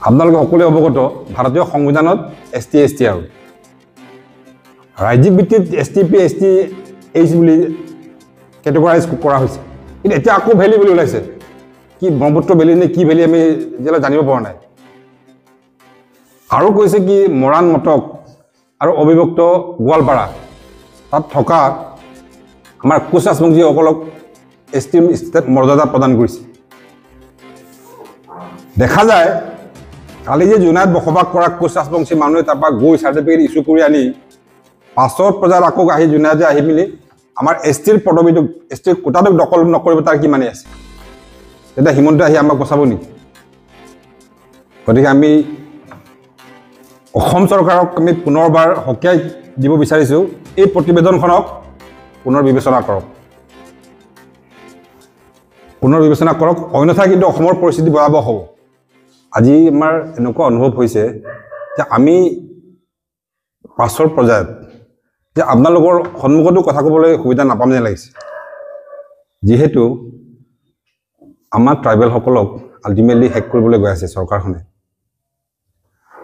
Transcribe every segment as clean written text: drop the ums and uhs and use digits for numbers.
আপোনালোকে সকলোৱে অৱগত ভাৰতীয় সংবিধানত এছটি এছটি আৰু ৰাজ্যিক ভিত্তিত এছটিপি এছটি এইচ বুলি কেটেগৰাইজ কৰা হৈছে কিন্তু এতিয়া আকৌ ভেলি বুলি ওলাইছে কি ব্ৰহ্মপুত্ৰ ভেলি নে কি ভেলি আমি যেলা জানিব পৰা নাই আৰু কৈছে কি মৰাণ মটক আৰু অবিভক্ত গোৱালপাৰা তাত থকা আমাৰ কোচ ৰাজবংশীসকলক এছটি মৰ্যাদা প্ৰদান কৰিছে দেখা যায় কালি যে জুনাইত বসবাস কৰা কোচ ৰাজবংশী মানুহে তাৰপৰা গৈ চাৰ্টিফিকেট ইছ্যু কৰি আনি পাছত প্ৰজাৰ আকৌ আহি জুনাইতে আহি মিলি আমাৰ এছটিৰ পদবীটো এছটিৰ কোটাটো দখল নকৰিব তাৰ কি মানে আছে তেতিয়া হিমন্ত আহি আমাক বচাব নেকি গতিকে আমি অসম চৰকাৰক আমি পুনৰবাৰ সকীয়াই দিব বিচাৰিছোঁ এই প্ৰতিবেদনখনক পুনৰ বিবেচনা কৰক অন্যথা কিন্তু অসমৰ পৰিস্থিতি ভয়াৱহ হ'ব আজি আমাৰ এনেকুৱা অনুভৱ হৈছে যে আমি পাছৰ পৰ্যায়ত যে আপোনালোকৰ সন্মুখতো কথা ক'বলৈ সুবিধা নাপাম যেন লাগিছে যিহেতু আমাৰ ট্ৰাইবেলসকলক আল্টিমেটলি হেক কৰিবলৈ গৈ আছে চৰকাৰখনে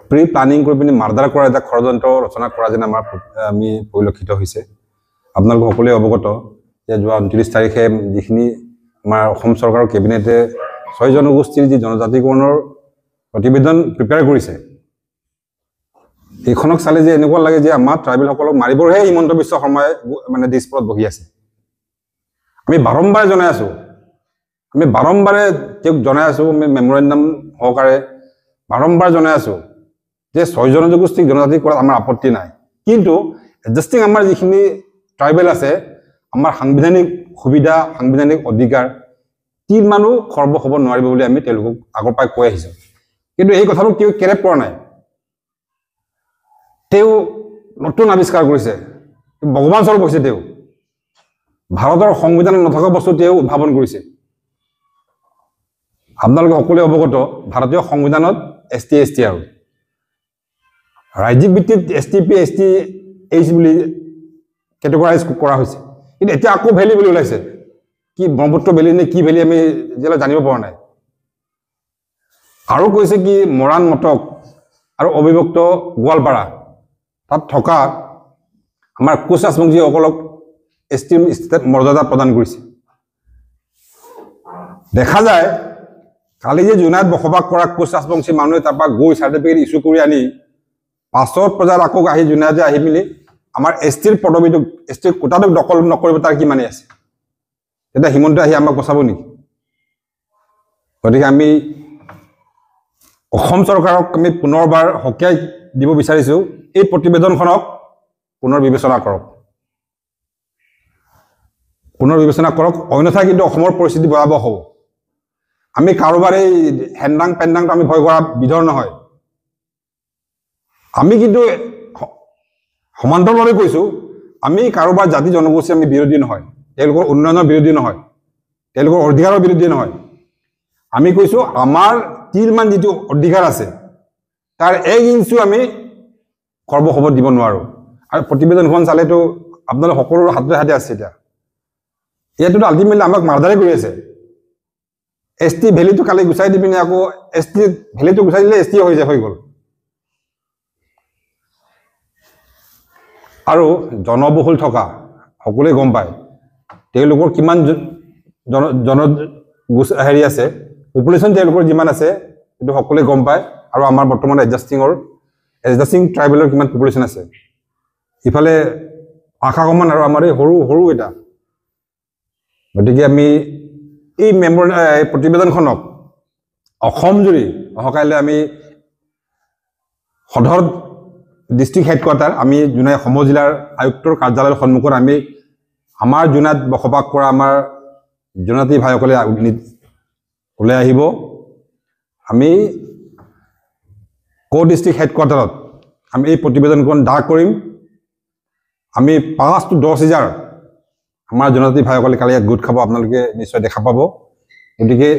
প্ৰি প্লানিং কৰি পিনি মাৰ্ডাৰ কৰা এটা ষড়যন্ত্ৰ ৰচনা কৰা যেন আমি পৰিলক্ষিত হৈছে আপোনালোক সকলোৱে অৱগত যে যোৱা 29 তাৰিখে যিখিনি আমাৰ অসম চৰকাৰৰ কেবিনেটে 6 জনগোষ্ঠীৰ যি জনজাতিকৰণৰ প্ৰতিবেদন প্ৰিপেয়াৰ কৰিছে এইখনক চালে যে এনেকুৱা লাগে যে আমাৰ ট্ৰাইবেলসকলক মাৰিবৰহে হিমন্ত বিশ্ব শৰ্মাই মানে ডিস্পৰত বহি আছে আমি বাৰম্বাৰে জনাই আছোঁ আমি মেমৰেণ্ডাম সহকাৰে বাৰম্বাৰ জনাই আছোঁ যে 6 জনগোষ্ঠীক জনজাতি কৰাত আমাৰ আপত্তি নাই কিন্তু এডজাষ্টিং আমাৰ যিখিনি ট্ৰাইবেল আছে আমাৰ সাংবিধানিক সুবিধা সাংবিধানিক অধিকাৰ মানুহ খৰ্ব হ'ব নোৱাৰিব বুলি আমি তেওঁলোকক আগৰ পৰাই কৈ আহিছোঁ কিন্তু এই কথাটো কেউ কেৰেপ কৰা নাই তেওঁ নতুন আৱিষ্কাৰ কৰিছে ভগৱান স্বৰূপ হৈছে তেওঁ ভাৰতৰ সংবিধানত নথকা বস্তু তেওঁ উদ্ভাৱন কৰিছে আপোনালোকে সকলোৱে অৱগত ভাৰতীয় সংবিধানত এছটি এছটি আৰু ৰাজ্যিক ভিত্তিত এছটিপি এছটি এইচ বুলি কেটেগৰাইজ কৰা হৈছে কিন্তু এতিয়া আকৌ ভেলি বুলি ওলাইছে কি ব্ৰহ্মপুত্ৰ ভেলি নে কি ভেলি আমি যেলা জানিব পৰা নাই আৰু কৈছে কি মৰাণ মটক আৰু অবিভক্ত গোৱালপাৰা তাত থকা আমাৰ কোচ ৰাজবংশীসকলক এছটি মৰ্যাদা প্ৰদান কৰিছে দেখা যায় কালি যে জুনাইত বসবাস কৰা কোচ ৰাজবংশী মানুহে তাৰপৰা গৈ চাৰ্টিফিকেট ইছ্যু কৰি আনি পাছত প্ৰজাৰ আকৌ আহি জুনাইতে আহি মিলি আমাৰ এছটিৰ পদবীটো এছটিৰ কোটাটো দখল নকৰিব তাৰ কি মানে আছে তেতিয়া হিমন্ত আহি আমাক বচাব নেকি গতিকে আমি অসম চৰকাৰক আমি পুনৰবাৰ সকীয়াই দিব বিচাৰিছোঁ এই প্ৰতিবেদনখনক পুনৰ বিবেচনা কৰক অন্যথা কিন্তু অসমৰ পৰিস্থিতি ভয়াৱহ হ'ব আমি কাৰোবাৰ এই হেণ্ডাং পেণ্ডাংটো আমি ভয় কৰা বিধৰ নহয় আমি কিন্তু সমান্তৰালভাৱে কৈছোঁ আমি কাৰোবাৰ জাতি জনগোষ্ঠী আমি বিৰোধী নহয় তেওঁলোকৰ উন্নয়নৰ বিৰোধী নহয় তেওঁলোকৰ অধিকাৰৰ বিৰোধী নহয় আমি কৈছোঁ আমাৰ মান যিটো অধিকাৰ আছে তাৰ 1 ইঞ্চু আমি খৰ্ব হ'ব দিব নোৱাৰোঁ আৰু প্ৰতিবেদনখন চালেতো আপোনালোক সকলোৰে হাতে হাতে আছে এতিয়া ইয়াততো আল্টিমেটলি আমাক মাৰ্ডাৰে কৰি আছে এছটি ভেলিটো কালি গুচাই দি পিনে আকৌ এছটি ভেলিটো গুচাই দিলে এছটি হৈ গ'ল আৰু জনবহুল থকা সকলোৱে গম পায় তেওঁলোকৰ কিমান হেৰি আছে পপুলেশ্যন তেওঁলোকৰ যিমান আছে সেইটো সকলোৱে গম পায় আৰু আমাৰ বৰ্তমান এডজাষ্টিং ট্ৰাইবেলৰ কিমান পপুলেশ্যন আছে ইফালে আশাকমান আৰু আমাৰ এই সৰু এটা গতিকে আমি এই প্ৰতিবেদনখনক অসম জুৰি অহকাইলৈ আমি সদৰ ডিষ্ট্ৰিক্ট হেডকোৱাৰ্টাৰ আমি জোনাই সমজিলাৰ আয়ুক্তৰ কাৰ্যালয়ৰ সন্মুখত আমি আমাৰ জোনাইত বসবাস কৰা আমাৰ জনজাতি ভাইসকলে ওলাই আহিব আমি ডিষ্ট্ৰিক্ট হেডকোৱাৰ্টাৰত আমি এই প্ৰতিবেদনখন দাখিল কৰিম আমি 5 to 10 হাজাৰ আমাৰ জনজাতি ভাইসকলে কালি ইয়াত গোট খাব আপোনালোকে নিশ্চয় দেখা পাব গতিকে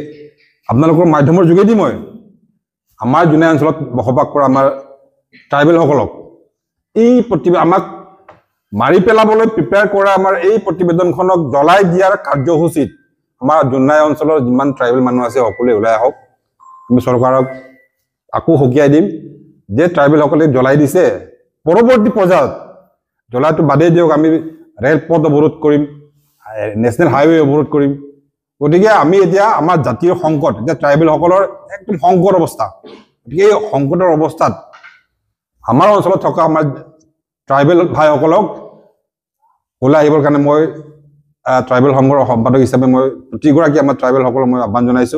আপোনালোকৰ মাধ্যমৰ যোগেদি মই আমাৰ জোনাই অঞ্চলত বসবাস কৰা আমাৰ ট্ৰাইবেলসকলক এই আমাক মাৰি পেলাবলৈ প্ৰিপেয়াৰ কৰা আমাৰ এই প্ৰতিবেদনখনক জ্বলাই দিয়াৰ কাৰ্যসূচীত আমাৰ জোনাই অঞ্চলৰ যিমান ট্ৰাইবেল মানুহ আছে সকলোৱে ওলাই আহক আমি চৰকাৰক আকৌ সকীয়াই দিম যে ট্ৰাইবেলসকলে জ্বলাই দিছে পৰৱৰ্তী পৰ্যায়ত জ্বলাটো বাদেই দিয়ক আমি ৰেলপথ অৱৰোধ কৰিম নেশ্যনেল হাইৱে অৱৰোধ কৰিম গতিকে আমি এতিয়া আমাৰ জাতীয় সংকট এতিয়া ট্ৰাইবেলসকলৰ একদম সংকট অৱস্থা গতিকে এই সংকটৰ অৱস্থাত আমাৰ অঞ্চলত থকা আমাৰ ট্ৰাইবেল ভাইসকলক ওলাই আহিবৰ কাৰণে মই ট্ৰাইবেল সংঘৰ সম্পাদক হিচাপে মই প্ৰতিগৰাকী আমাৰ ট্ৰাইবেলসকলক মই আহ্বান জনাইছোঁ